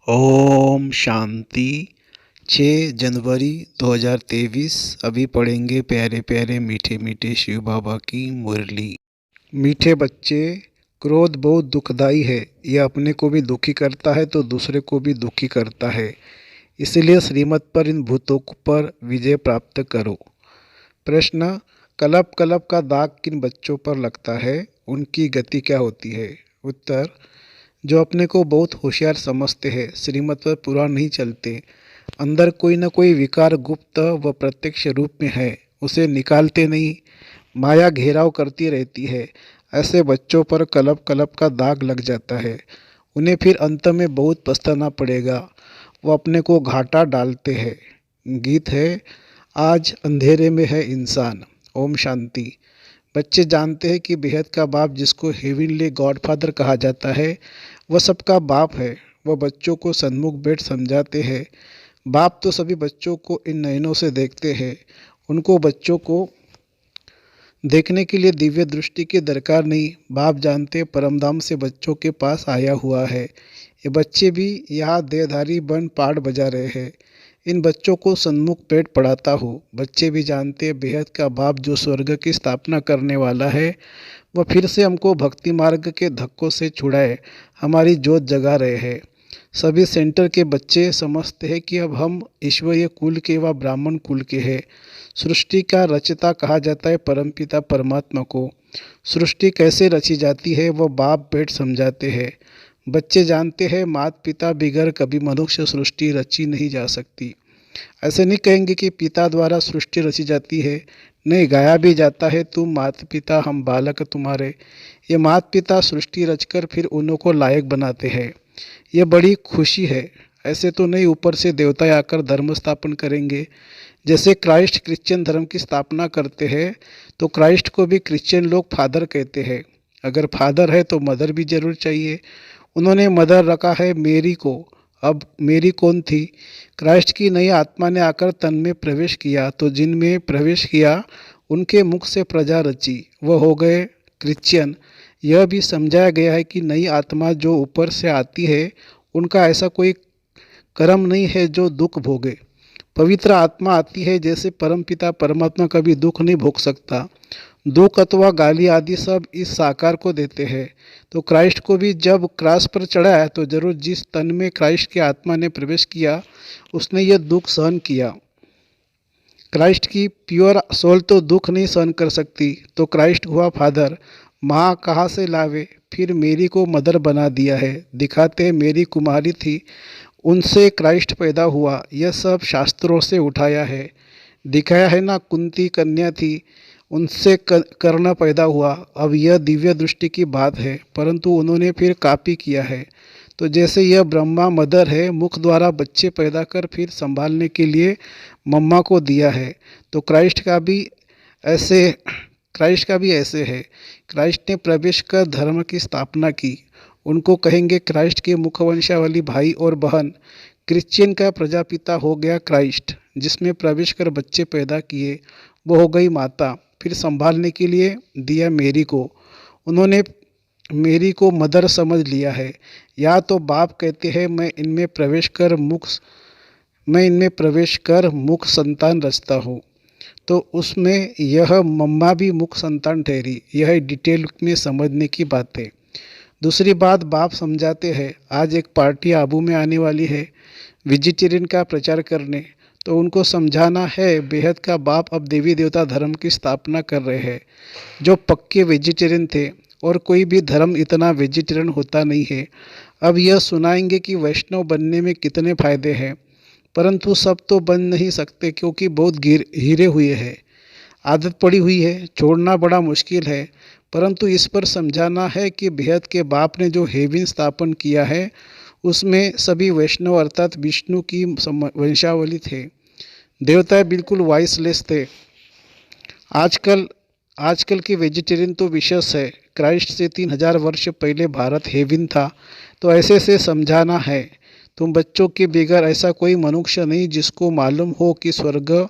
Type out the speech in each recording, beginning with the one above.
ओम शांति। 6 जनवरी 2023। अभी पढ़ेंगे प्यारे प्यारे मीठे मीठे शिव बाबा की मुरली। मीठे बच्चे, क्रोध बहुत दुखदाई है। यह अपने को भी दुखी करता है तो दूसरे को भी दुखी करता है। इसलिए श्रीमत पर इन भूतों पर विजय प्राप्त करो। प्रश्न: कलप कलप का दाग किन बच्चों पर लगता है? उनकी गति क्या होती है? उत्तर: जो अपने को बहुत होशियार समझते हैं, श्रीमत पर पूरा नहीं चलते, अंदर कोई न कोई विकार गुप्त व प्रत्यक्ष रूप में है, उसे निकालते नहीं, माया घेराव करती रहती है, ऐसे बच्चों पर कलप कलप का दाग लग जाता है। उन्हें फिर अंत में बहुत पछताना पड़ेगा। वो अपने को घाटा डालते हैं। गीत है: आज अंधेरे में है इंसान। ओम शांति। बच्चे जानते हैं कि बेहद का बाप, जिसको हेविनली गॉडफादर कहा जाता है, वह सबका बाप है। वह बच्चों को सन्मुख बैठ समझाते हैं। बाप तो सभी बच्चों को इन नयनों से देखते हैं। उनको बच्चों को देखने के लिए दिव्य दृष्टि की दरकार नहीं। बाप जानते परमधाम से बच्चों के पास आया हुआ है। ये बच्चे भी यहाँ देहधारी बन पाठ बजा रहे हैं। इन बच्चों को सन्मुख पेट पढ़ाता हूँ। बच्चे भी जानते बेहद का बाप, जो स्वर्ग की स्थापना करने वाला है, वह फिर से हमको भक्ति मार्ग के धक्कों से छुड़ाए हमारी जोत जगा रहे हैं। सभी सेंटर के बच्चे समझते हैं कि अब हम ईश्वरीय कुल के व ब्राह्मण कुल के हैं। सृष्टि का रचता कहा जाता है परमपिता परमात्मा को। सृष्टि कैसे रची जाती है वह बाप बैठ समझाते हैं। बच्चे जानते हैं माता पिता बिगैर कभी मनुष्य सृष्टि रची नहीं जा सकती। ऐसे नहीं कहेंगे कि पिता द्वारा सृष्टि रची जाती है। नहीं, गाया भी जाता है, तुम माता पिता हम बालक तुम्हारे। ये माता पिता सृष्टि रचकर फिर उन्हों को लायक बनाते हैं। ये बड़ी खुशी है। ऐसे तो नहीं ऊपर से देवता आकर धर्म स्थापन करेंगे। जैसे क्राइस्ट क्रिश्चियन धर्म की स्थापना करते हैं तो क्राइस्ट को भी क्रिश्चियन लोग फादर कहते हैं। अगर फादर है तो मदर भी जरूर चाहिए। उन्होंने मदर रखा है मेरी को। अब मेरी कौन थी? क्राइस्ट की नई आत्मा ने आकर तन में प्रवेश किया, तो जिन में प्रवेश किया उनके मुख से प्रजा रची, वह हो गए क्रिश्चियन। यह भी समझाया गया है कि नई आत्मा जो ऊपर से आती है, उनका ऐसा कोई कर्म नहीं है जो दुख भोगे। पवित्र आत्मा आती है, जैसे परमपिता परमात्मा कभी दुख नहीं भोग सकता। दुख अथवा गाली आदि सब इस साकार को देते हैं। तो क्राइस्ट को भी जब क्रॉस पर चढ़ाया तो जरूर जिस तन में क्राइस्ट की आत्मा ने प्रवेश किया, उसने यह दुख सहन किया। क्राइस्ट की प्योर सोल तो दुख नहीं सहन कर सकती, तो क्राइस्ट हुआ फादर। माँ कहाँ से लावे? फिर मेरी को मदर बना दिया है। दिखाते हैं मेरी कुमारी थी, उनसे क्राइस्ट पैदा हुआ। यह सब शास्त्रों से उठाया है। दिखाया है ना, कुंती कन्या थी, उनसे कर्ण पैदा हुआ। अब यह दिव्य दृष्टि की बात है, परंतु उन्होंने फिर कॉपी किया है। तो जैसे यह ब्रह्मा मदर है, मुख द्वारा बच्चे पैदा कर फिर संभालने के लिए मम्मा को दिया है, तो क्राइस्ट का भी ऐसे है। क्राइस्ट ने प्रवेश कर धर्म की स्थापना की। उनको कहेंगे क्राइस्ट के मुखवंशावली भाई और बहन। क्रिश्चियन का प्रजापिता हो गया क्राइस्ट, जिसमें प्रवेश कर बच्चे पैदा किए, वो हो गई माता। फिर संभालने के लिए दिया मेरी को। उन्होंने मेरी को मदर समझ लिया है। या तो बाप कहते हैं मैं इनमें प्रवेश कर मुख संतान रचता हूँ, तो उसमें यह मम्मा भी मुख संतान ठहरी। यह डिटेल में समझने की बात है। दूसरी बात बाप समझाते हैं, आज एक पार्टी आबू में आने वाली है वेजिटेरियन का प्रचार करने, तो उनको समझाना है बेहद का बाप अब देवी देवता धर्म की स्थापना कर रहे हैं। जो पक्के वेजिटेरियन थे, और कोई भी धर्म इतना वेजिटेरियन होता नहीं है। अब यह सुनाएंगे कि वैष्णव बनने में कितने फायदे हैं, परंतु सब तो बन नहीं सकते, क्योंकि बहुत हीरे हुए हैं, आदत पड़ी हुई है, छोड़ना बड़ा मुश्किल है। परंतु इस पर समझाना है कि बेहद के बाप ने जो हेवन स्थापन किया है, उसमें सभी वैष्णव अर्थात विष्णु की वंशावली थे। देवता बिल्कुल वॉइसलेस थे। आजकल के वेजिटेरियन तो विशेष है। क्राइस्ट से 3000 वर्ष पहले भारत हेवन था। तो ऐसे से समझाना है, तुम बच्चों के बगैर ऐसा कोई मनुष्य नहीं जिसको मालूम हो कि स्वर्ग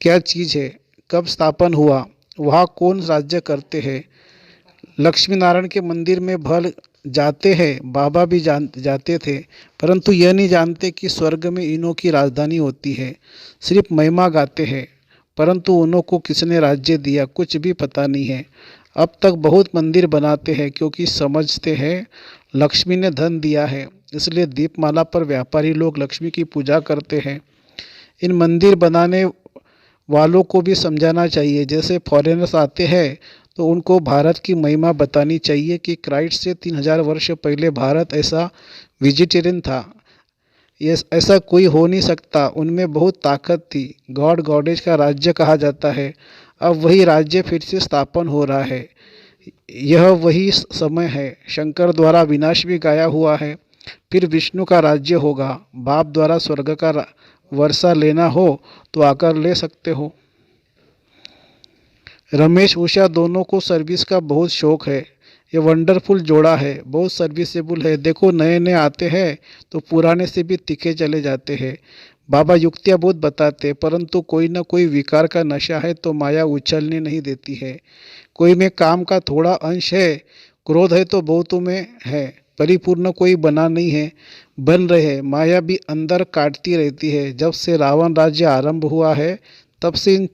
क्या चीज़ है, कब स्थापन हुआ, वहाँ कौन राज्य करते हैं। लक्ष्मी नारायण के मंदिर में भल जाते हैं, बाबा भी जाते थे, परंतु यह नहीं जानते कि स्वर्ग में इन्हों की राजधानी होती है। सिर्फ महिमा गाते हैं, परंतु उन्हों को किसने राज्य दिया कुछ भी पता नहीं है। अब तक बहुत मंदिर बनाते हैं क्योंकि समझते हैं लक्ष्मी ने धन दिया है, इसलिए दीपमाला पर व्यापारी लोग लक्ष्मी की पूजा करते हैं। इन मंदिर बनाने वालों को भी समझाना चाहिए, जैसे फॉरेनर्स आते हैं तो उनको भारत की महिमा बतानी चाहिए कि क्राइस्ट से 3000 वर्ष पहले भारत ऐसा वेजिटेरियन था। ये ऐसा कोई हो नहीं सकता, उनमें बहुत ताकत थी। गॉड गॉडेज का राज्य कहा जाता है। अब वही राज्य फिर से स्थापन हो रहा है। यह वही समय है। शंकर द्वारा विनाश भी गाया हुआ है, फिर विष्णु का राज्य होगा। बाप द्वारा स्वर्ग का वर्षा लेना हो तो आकर ले सकते हो। रमेश उषा दोनों को सर्विस का बहुत शौक है। ये वंडरफुल जोड़ा है, बहुत सर्विसेबल है। देखो नए नए आते हैं तो पुराने से भी तीखे चले जाते हैं। बाबा युक्तियाँ बहुत बताते, परंतु कोई ना कोई विकार का नशा है तो माया उछलने नहीं देती है। कोई में काम का थोड़ा अंश है, क्रोध है तो बहुतों में है, परिपूर्ण कोई बना नहीं है, बन रहे। माया भी अंदर काटती रहती है। जब से रावण राज्य आरंभ हुआ है तब से इन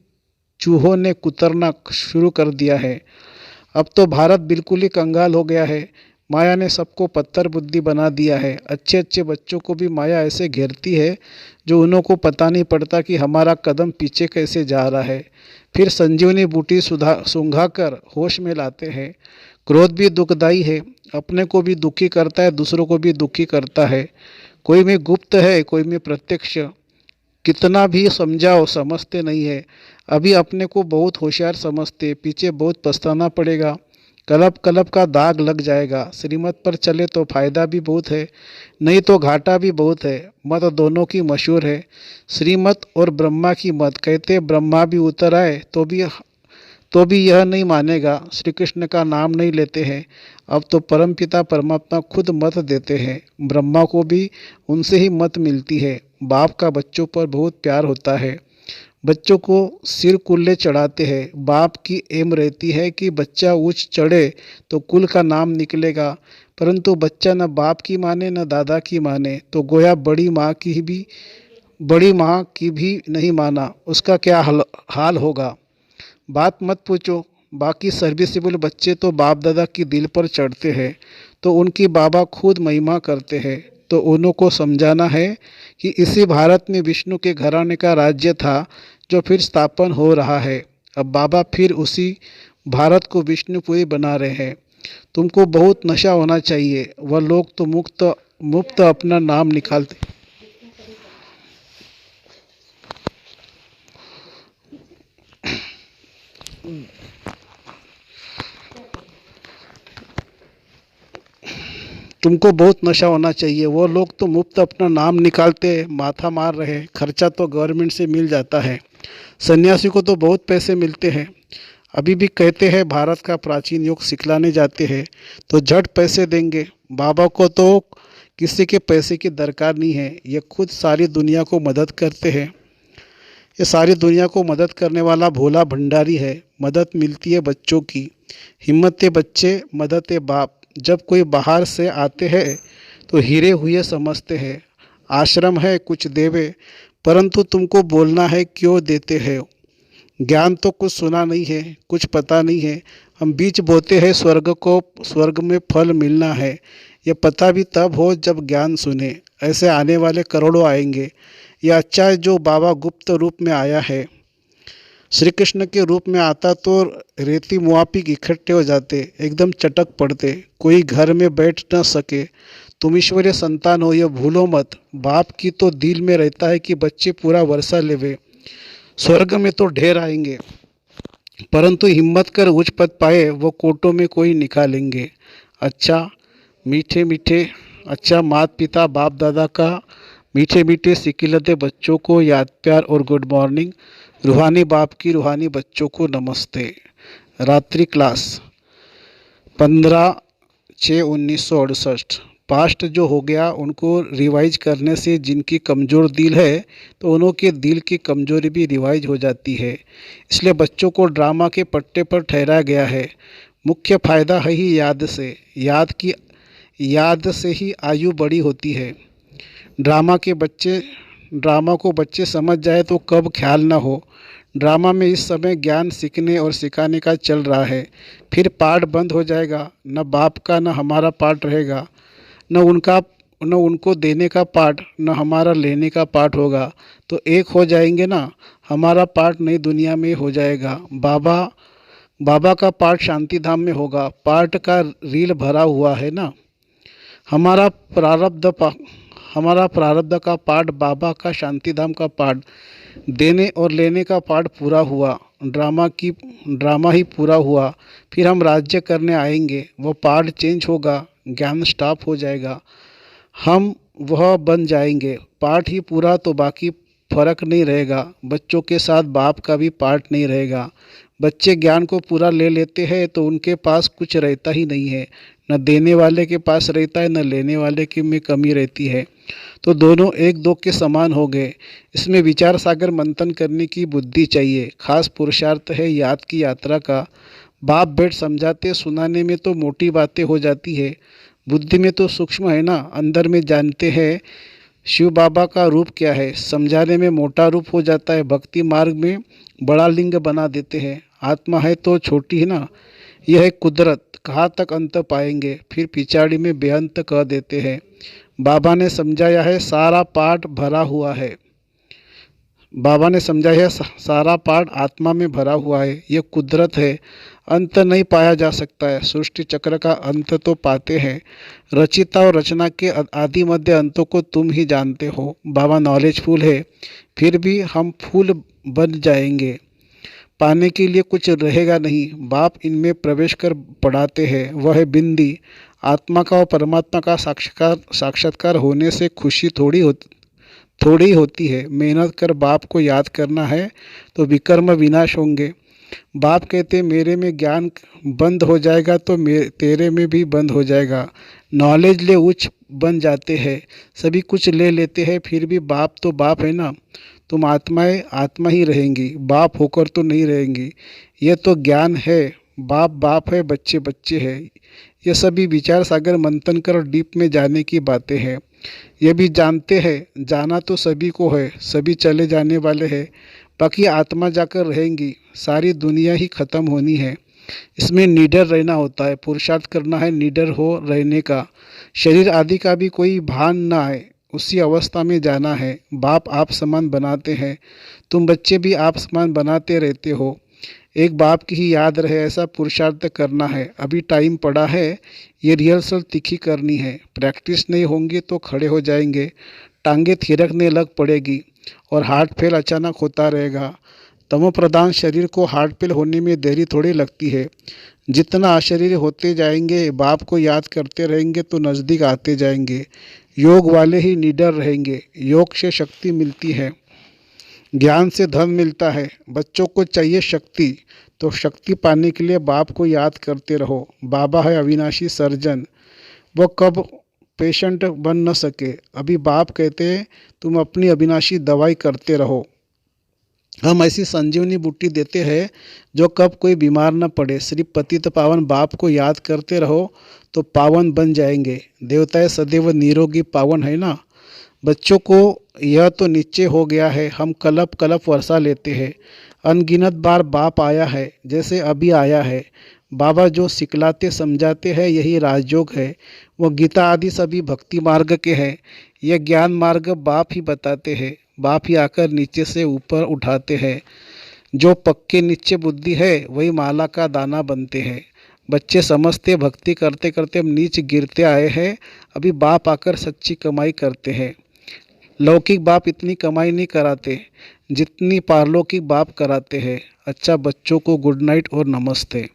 चूहों ने कुतरना शुरू कर दिया है। अब तो भारत बिल्कुल ही कंगाल हो गया है। माया ने सबको पत्थर बुद्धि बना दिया है। अच्छे अच्छे बच्चों को भी माया ऐसे घेरती है जो उन्हों को पता नहीं पड़ता कि हमारा कदम पीछे कैसे जा रहा है। फिर संजीवनी बूटी सूंघा कर होश में लाते हैं। क्रोध भी दुखदाई है, अपने को भी दुखी करता है, दूसरों को भी दुखी करता है। कोई में गुप्त है, कोई में प्रत्यक्ष। कितना भी समझाओ समझते नहीं है। अभी अपने को बहुत होशियार समझते, पीछे बहुत पछताना पड़ेगा। कलप कलप का दाग लग जाएगा। श्रीमत पर चले तो फायदा भी बहुत है, नहीं तो घाटा भी बहुत है। मत दोनों की मशहूर है, श्रीमत और ब्रह्मा की मत। कहते ब्रह्मा भी उतर आए तो भी यह नहीं मानेगा। श्री कृष्ण का नाम नहीं लेते हैं। अब तो परमपिता परमात्मा खुद मत देते हैं। ब्रह्मा को भी उनसे ही मत मिलती है। बाप का बच्चों पर बहुत प्यार होता है। बच्चों को सिर कुल्ले चढ़ाते हैं। बाप की एम रहती है कि बच्चा ऊंच चढ़े तो कुल का नाम निकलेगा, परंतु बच्चा न बाप की माने न दादा की माने तो गोया बड़ी माँ की भी नहीं माना, उसका क्या हाल होगा। बात मत पूछो। बाकी सर्विसेबल बच्चे तो बाप दादा की दिल पर चढ़ते हैं तो उनकी बाबा खुद महिमा करते हैं। तो उन्हों को समझाना है कि इसी भारत में विष्णु के घराने का राज्य था जो फिर स्थापन हो रहा है। अब बाबा फिर उसी भारत को विष्णुपुरी बना रहे हैं। तुमको बहुत नशा होना चाहिए। वह लोग तो मुफ्त अपना नाम निकालते। तुमको बहुत नशा होना चाहिए। वो लोग तो मुफ्त अपना नाम निकालते माथा मार रहे हैं। खर्चा तो गवर्नमेंट से मिल जाता है। सन्यासी को तो बहुत पैसे मिलते हैं। अभी भी कहते हैं भारत का प्राचीन योग सिखलाने जाते हैं तो झट पैसे देंगे। बाबा को तो किसी के पैसे की दरकार नहीं है। ये खुद सारी दुनिया को मदद करते हैं। ये सारी दुनिया को मदद करने वाला भोला भंडारी है। मदद मिलती है बच्चों की। हिम्मत है बच्चे, मदद है बाप। जब कोई बाहर से आते हैं तो हीरे हुए समझते हैं। आश्रम है कुछ देवे, परंतु तुमको बोलना है क्यों देते हैं। ज्ञान तो कुछ सुना नहीं है, कुछ पता नहीं है। हम बीज बोते हैं स्वर्ग में फल मिलना है। ये पता भी तब हो जब ज्ञान सुने। ऐसे आने वाले करोड़ों आएंगे। यह अच्छा है जो बाबा गुप्त रूप में आया है। श्री कृष्ण के रूप में आता तो रेती मुआफिक इकट्ठे हो जाते, एकदम चटक पड़ते, कोई घर में बैठ न सके। तुम ईश्वरीय संतान हो, यह भूलो मत। बाप की तो दिल में रहता है कि बच्चे पूरा वर्षा लेवे। स्वर्ग में तो ढेर आएंगे, परंतु हिम्मत कर उच्च पद पाए वो कोटों में कोई निकालेंगे। अच्छा मीठे मीठे अच्छा माता पिता बाप दादा का मीठे मीठे सिकिलते बच्चों को याद प्यार और गुड मॉर्निंग। रूहानी बाप की रूहानी बच्चों को नमस्ते। रात्रि क्लास 15/6/1968। पास्ट जो हो गया उनको रिवाइज करने से जिनकी कमज़ोर दिल है तो उन्हों के दिल की कमज़ोरी भी रिवाइज हो जाती है। इसलिए बच्चों को ड्रामा के पट्टे पर ठहराया गया है। मुख्य फ़ायदा है ही याद से। याद से ही आयु बड़ी होती है। ड्रामा को बच्चे समझ जाए तो कब ख्याल ना हो। ड्रामा में इस समय ज्ञान सीखने और सिखाने का चल रहा है। फिर पाठ बंद हो जाएगा, न बाप का न हमारा पाठ रहेगा, न उनका न उनको देने का पाठ न हमारा लेने का पाठ होगा। तो एक हो जाएंगे ना, हमारा पाठ नई दुनिया में हो जाएगा। बाबा बाबा का पाठ शांति धाम में होगा। पाठ का रील भरा हुआ है ना। हमारा प्रारब्ध पा हमारा प्रारब्ध का पाठ, बाबा का शांतिधाम का पाठ, देने और लेने का पाठ पूरा हुआ। ड्रामा ही पूरा हुआ। फिर हम राज्य करने आएंगे। वो पाठ चेंज होगा, ज्ञान स्टॉप हो जाएगा, हम वह बन जाएंगे। पाठ ही पूरा तो बाकी फर्क नहीं रहेगा। बच्चों के साथ बाप का भी पाठ नहीं रहेगा। बच्चे ज्ञान को पूरा ले लेते हैं तो उनके पास कुछ रहता ही नहीं है। न देने वाले के पास रहता है, न लेने वाले की में कमी रहती है। तो दोनों एक दो के समान हो गए। इसमें विचार सागर मंथन करने की बुद्धि चाहिए। खास पुरुषार्थ है याद की यात्रा का। बाप बैठ समझाते सुनाने में तो मोटी बातें हो जाती है, बुद्धि में तो सूक्ष्म है ना। अंदर में जानते हैं शिव बाबा का रूप क्या है, समझाने में मोटा रूप हो जाता है। भक्ति मार्ग में बड़ा लिंग बना देते हैं। आत्मा है तो छोटी है ना। यह है कुदरत, कहाँ तक अंत पाएंगे, फिर पिछाड़ी में बेअंत कह देते हैं। बाबा ने समझाया है सारा पाठ भरा हुआ है। बाबा ने समझाया है सारा पाठ आत्मा में भरा हुआ है। यह कुदरत है, अंत नहीं पाया जा सकता है। सृष्टि चक्र का अंत तो पाते हैं। रचिता और रचना के आदि मध्य अंतों को तुम ही जानते हो। बाबा नॉलेजफुल है, फिर भी हम फूल बन जाएंगे। पाने के लिए कुछ रहेगा नहीं। बाप इनमें प्रवेश कर पढ़ाते हैं। वह है बिंदी। आत्मा का और परमात्मा का साक्षात्कार होने से खुशी थोड़ी होती है। मेहनत कर बाप को याद करना है तो विकर्म विनाश होंगे। बाप कहते मेरे में ज्ञान बंद हो जाएगा तो तेरे में भी बंद हो जाएगा। नॉलेज ले उच्च बन जाते हैं। सभी कुछ ले लेते हैं, फिर भी बाप तो बाप है ना। तुम आत्माएं आत्मा ही रहेंगी, बाप होकर तो नहीं रहेंगी। यह तो ज्ञान है। बाप बाप है, बच्चे बच्चे हैं। ये सभी विचार सागर मंथन कर डीप में जाने की बातें हैं। ये भी जानते हैं जाना तो सभी को है, सभी चले जाने वाले हैं। बाकी आत्मा जाकर रहेंगी। सारी दुनिया ही खत्म होनी है। इसमें निडर रहना होता है, पुरुषार्थ करना है निडर हो रहने का। शरीर आदि का भी कोई भान ना आए, उसी अवस्था में जाना है। बाप आप समान बनाते हैं, तुम बच्चे भी आप समान बनाते रहते हो। एक बाप की ही याद रहे ऐसा पुरुषार्थ करना है। अभी टाइम पड़ा है, ये रिहर्सल तीखी करनी है। प्रैक्टिस नहीं होंगी तो खड़े हो जाएंगे, टांगे थिरकने लग पड़ेगी और हार्ट फेल अचानक होता रहेगा। तमो प्रधान शरीर को हार्ट फेल होने में देरी थोड़ी लगती है। जितना अशरीर होते जाएंगे, बाप को याद करते रहेंगे तो नज़दीक आते जाएंगे। योग वाले ही निडर रहेंगे। योग से शक्ति मिलती है, ज्ञान से धन मिलता है। बच्चों को चाहिए शक्ति, तो शक्ति पाने के लिए बाप को याद करते रहो। बाबा है अविनाशी सर्जन, वो कब पेशेंट बन न सके। अभी बाप कहते हैं तुम अपनी अविनाशी दवाई करते रहो। हम ऐसी संजीवनी बूटी देते हैं जो कब कोई बीमार न पड़े। सिर्फ पतित पावन बाप को याद करते रहो तो पावन बन जाएंगे। देवताएं सदैव निरोगी पावन है ना। बच्चों को यह तो नीचे हो गया है, हम कलप कलप वर्षा लेते हैं। अनगिनत बार बाप आया है, जैसे अभी आया है। बाबा जो सिखलाते समझाते हैं यही राजयोग है। वो गीता आदि सभी भक्ति मार्ग के हैं। यह ज्ञान मार्ग बाप ही बताते हैं। बाप ही आकर नीचे से ऊपर उठाते हैं। जो पक्के नीचे बुद्धि है वही माला का दाना बनते हैं। बच्चे समझते भक्ति करते करते हम नीचे गिरते आए हैं। अभी बाप आकर सच्ची कमाई करते हैं। लौकिक बाप इतनी कमाई नहीं कराते जितनी पारलौकिक बाप कराते हैं। अच्छा, बच्चों को गुड नाइट और नमस्ते।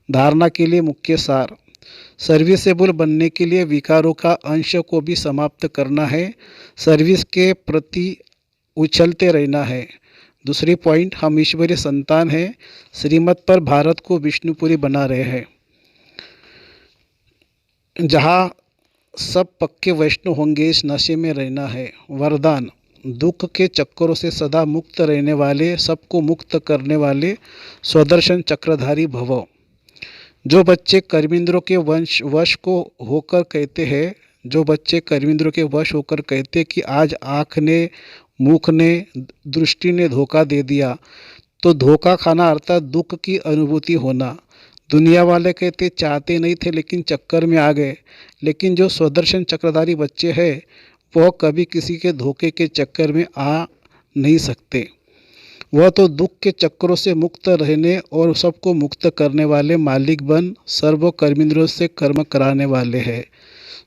धारणा के लिए मुख्य सार। सर्विसेबल बनने के लिए विकारों का अंश को भी समाप्त करना है। सर्विस के प्रति उछलते रहना है। दूसरी पॉइंट, हम ईश्वरीय संतान हैं। श्रीमत पर भारत को विष्णुपुरी बना रहे हैं, जहाँ सब पक्के वैष्णव होंगे। इस नशे में रहना है। वरदान, दुख के चक्करों से सदा मुक्त रहने वाले, सबको मुक्त करने वाले स्वदर्शन चक्रधारी भव। जो बच्चे कर्मेंद्रों के वश को होकर कहते हैं, जो बच्चे कर्मेंद्रों के वश होकर कहते कि आज आँख ने, मुख ने, दृष्टि ने धोखा दे दिया, तो धोखा खाना अर्थात दुख की अनुभूति होना। दुनिया वाले कहते चाहते नहीं थे लेकिन चक्कर में आ गए। लेकिन जो स्वदर्शन चक्रधारी बच्चे हैं वह कभी किसी के धोखे के चक्कर में आ नहीं सकते। वह तो दुख के चक्रों से मुक्त रहने और सबको मुक्त करने वाले मालिक बन सर्व कर्मेंद्रियों से कर्म कराने वाले हैं।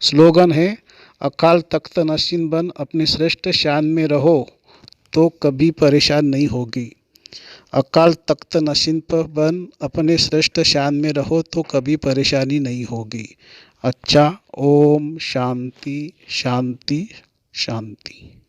स्लोगन है, अकाल तख्त नशीन बन अपने श्रेष्ठ शान में रहो तो कभी परेशान नहीं होगी। अकाल तख्त नशीन पर बन अपने श्रेष्ठ शान में रहो तो कभी परेशानी नहीं होगी। अच्छा, ओम शांति शांति शांति।